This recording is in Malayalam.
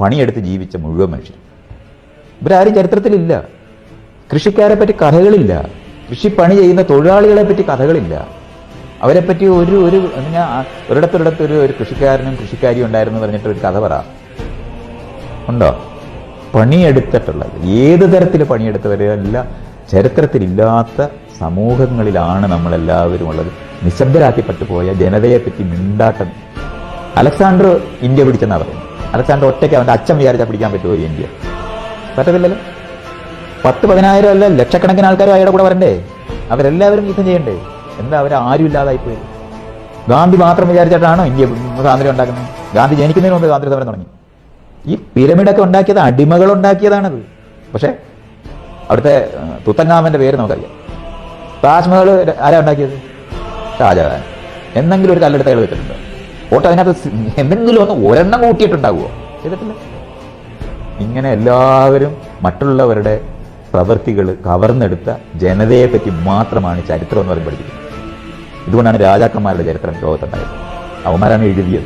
പണിയെടുത്ത് ജീവിച്ച മുഴുവൻ മനുഷ്യർ. ഇവരാരും ചരിത്രത്തിലില്ല. കൃഷിക്കാരെ പറ്റി കഥകളില്ല, കൃഷിപ്പണി ചെയ്യുന്ന തൊഴിലാളികളെ പറ്റി കഥകളില്ല. അവരെപ്പറ്റി ഒരിടത്തൊരിടത്ത് ഒരു കൃഷിക്കാരനും കൃഷിക്കാരിയും ഉണ്ടായിരുന്നു പറഞ്ഞിട്ട് ഒരു കഥ പറ ഉണ്ടോ? പണിയെടുത്തിട്ടുള്ളത് ഏത് തരത്തിൽ പണിയെടുത്തവരല്ല ചരിത്രത്തിലില്ലാത്ത സമൂഹങ്ങളിലാണ് നമ്മളെല്ലാവരും ഉള്ളത്. നിശബ്ദരാക്കിപ്പെട്ടു പോയ ജനതയെപ്പറ്റി മിണ്ടാട്ടം. അലക്സാണ്ടർ ഇന്ത്യ പിടിച്ചെന്നാ പറയുന്നത്. അലക്സാണ്ടർ ഒറ്റയ്ക്ക് അവന്റെ അച്ഛൻ വിചാരിച്ചാൽ പിടിക്കാൻ പറ്റുമോ ഇന്ത്യ? പറ്റത്തില്ലല്ലോ. 10,000-10,000 അല്ല, ലക്ഷക്കണക്കിന് ആൾക്കാരും അയാളുടെ കൂടെ വരണ്ടേ? അവരെല്ലാവരും യുദ്ധം ചെയ്യണ്ടേ? എന്താ അവരാരും ഇല്ലാതായിപ്പോയി? ഗാന്ധി മാത്രം വിചാരിച്ചിട്ടാണോ ഇന്ത്യ സ്വാതന്ത്ര്യം ഉണ്ടാക്കുന്നത്? ഗാന്ധി ജനിക്കുന്നതിന് മുമ്പ് സ്വാതന്ത്ര്യ സമരം തുടങ്ങി. ഈ പിരമിഡൊക്കെ ഉണ്ടാക്കിയത് അടിമകൾ ഉണ്ടാക്കിയതാണത്. പക്ഷെ അവിടുത്തെ തുത്തൻഖാമന്റെ പേര് നമുക്കറിയാം. താജ്മഹൽ ആരാ ഉണ്ടാക്കിയത്? ഷാജഹാൻ. എന്തെങ്കിലും ഒരു കല്ലെടുത്ത് അയാൾ വെച്ചിട്ടുണ്ടോ? ഓട്ടോ അതിനകത്ത് എന്തെങ്കിലും ഒരെണ്ണം കൂട്ടിയിട്ടുണ്ടാവുമോ? ചെയ്തിട്ടില്ല. ഇങ്ങനെ എല്ലാവരും മറ്റുള്ളവരുടെ പ്രവൃത്തികൾ കവർന്നെടുത്ത ജനതയെ പറ്റി മാത്രമാണ് ചരിത്രം എന്ന് പറയുമ്പോൾ പഠിപ്പിക്കുന്നത്. ഇതുകൊണ്ടാണ് രാജാക്കന്മാരുടെ ചരിത്രം ലോകത്തുണ്ടായത്. അവന്മാരാണ് എഴുതിയത്.